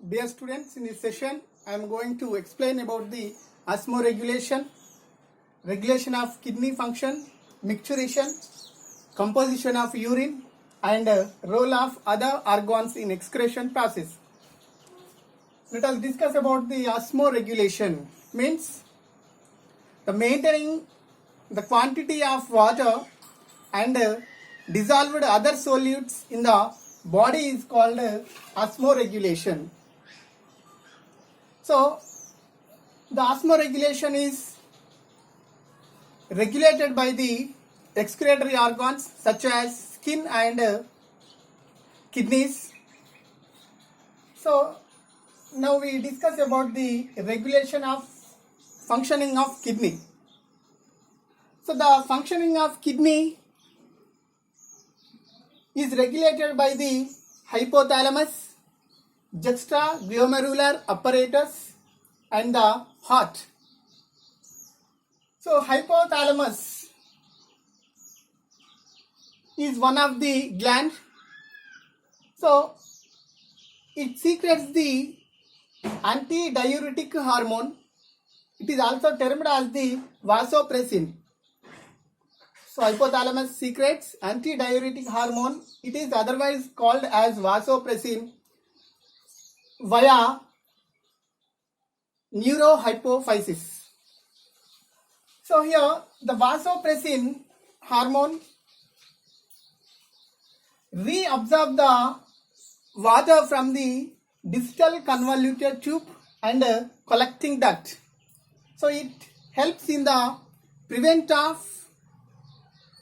Dear students, in this session I am going to explain about the osmoregulation, regulation of kidney function, micturition, composition of urine and role of other organs in excretion process. Let us discuss about the osmoregulation. Means the maintaining the quantity of water and dissolved other solutes in the body is called osmoregulation. So the osmoregulation is regulated by the excretory organs such as skin and kidneys. So now we discuss about the regulation of functioning of kidney. So the functioning of kidney is regulated by the hypothalamus, juxtaglomerular apparatus and the heart. So hypothalamus is one of the glands. So it secretes the antidiuretic hormone. It is also termed as the vasopressin. So hypothalamus secretes antidiuretic hormone. It is otherwise called as vasopressin via neurohypophysis. So here the vasopressin hormone reabsorb the water from the distal convoluted tube and collecting duct. So it helps in the prevent of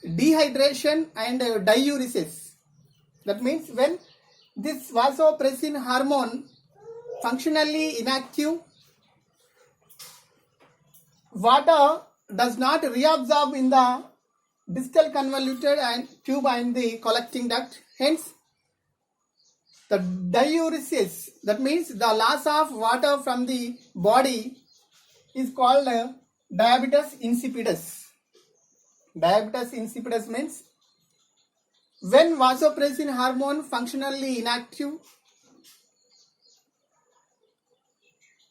dehydration and diuresis. That means when this vasopressin hormone functionally inactive, water does not reabsorb in the distal convoluted and tube and the collecting duct. Hence, the diuresis, that means the loss of water from the body, is called diabetes insipidus. Diabetes insipidus means when vasopressin hormone functionally inactive,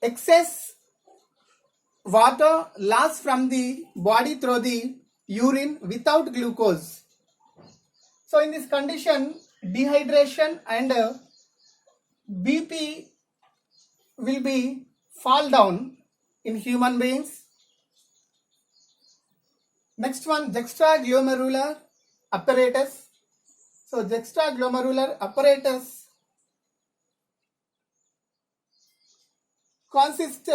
excess water lost from the body through the urine without glucose. So in this condition, dehydration and BP will be fall down in human beings. Next one, juxtaglomerular apparatus. So juxtaglomerular apparatus consists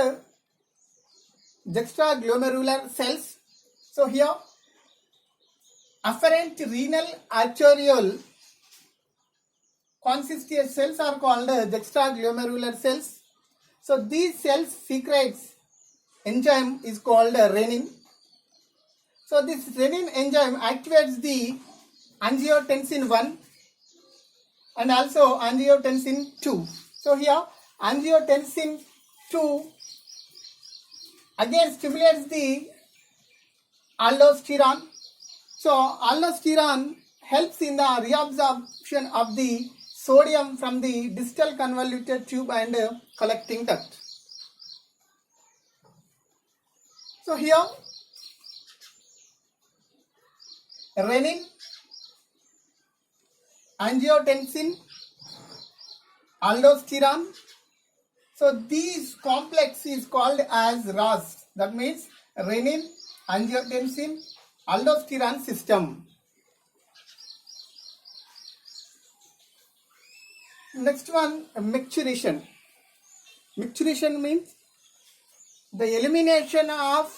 juxtaglomerular cells. So here afferent renal arteriole consistent cells are called juxtaglomerular cells. So these cells secretes enzyme is called renin. So this renin enzyme activates the angiotensin 1 and also angiotensin 2. So here angiotensin 2 again stimulates the aldosterone. So aldosterone helps in the reabsorption of the sodium from the distal convoluted tube and collecting duct. So here renin, angiotensin, aldosterone. So these complex is called as RAS. That means renin, angiotensin, aldosterone system. Next one, micturition. Micturition means the elimination of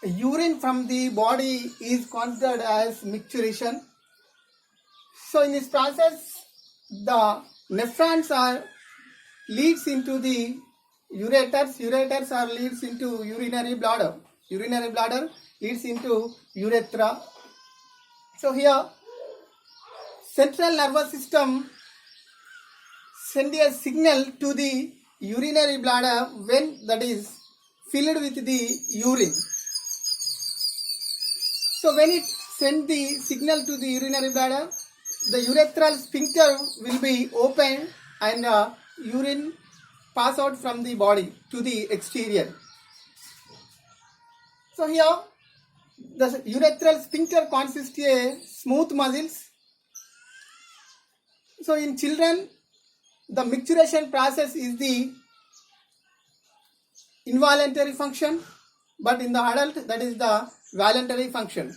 urine from the body is considered as micturition. So in this process, the nephrons are leads into the ureters. Ureters are leads into urinary bladder. Urinary bladder leads into urethra. So here, central nervous system send a signal to the urinary bladder when that is filled with the urine. So when it sends the signal to the urinary bladder, the urethral sphincter will be open and urine pass out from the body to the exterior. So here the urethral sphincter consists of smooth muscles. So in children, the micturition process is the involuntary function, but in the adult, that is the voluntary function.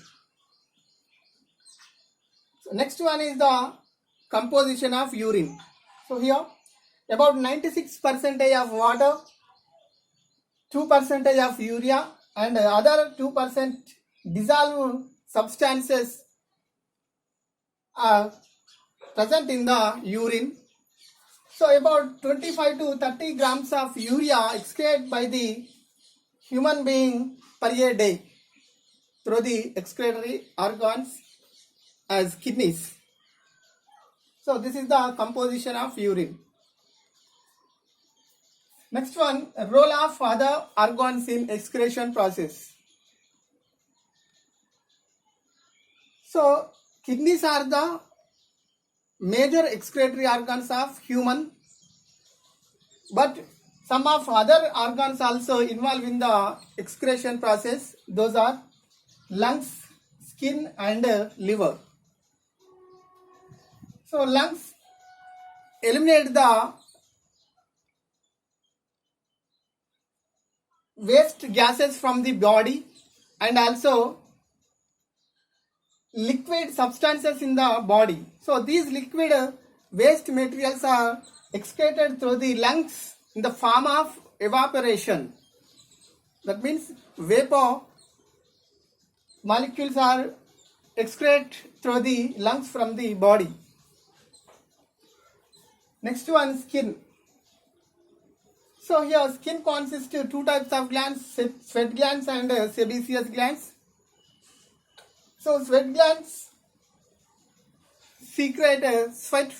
So next one is the composition of urine. So here, about 96% of water, 2% of urea, and other 2% dissolved substances are present in the urine. So about 25 to 30 grams of urea excreted by the human being per a day through the excretory organs as kidneys. So this is the composition of urine. Next one, role of other organs in excretion process. So kidneys are the major excretory organs of human, but some of other organs also involved in the excretion process. Those are lungs, skin, and liver. So lungs eliminate the waste gases from the body and also liquid substances in the body. So these liquid waste materials are excreted through the lungs in the form of evaporation. That means vapor molecules are excreted through the lungs from the body. Next one, skin. So here skin consists of two types of glands, sweat glands and sebaceous glands. So sweat glands secrete sweat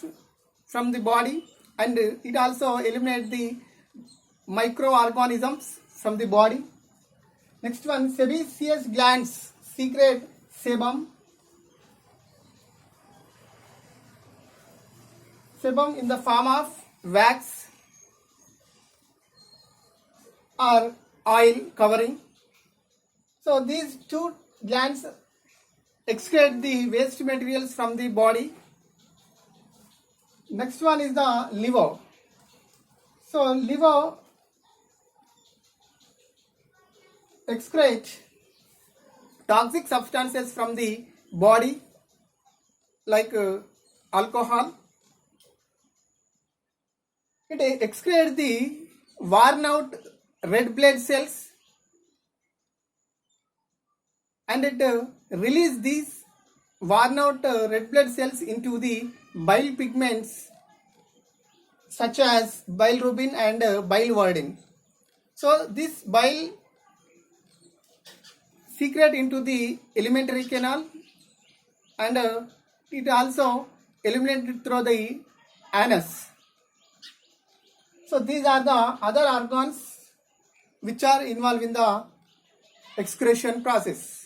from the body, and it also eliminates the microorganisms from the body. Next one, sebaceous glands secrete sebum. Sebum in the form of wax or oil covering. So these two glands excrete the waste materials from the body. Next one is the liver. So liver excrete toxic substances from the body like alcohol. It excretes the worn out red blood cells and it releases these worn out red blood cells into the bile pigments such as bilirubin and biliverdin. So this bile secrete into the alimentary canal and it also eliminated through the anus. So these are the other organs which are involved in the excretion process.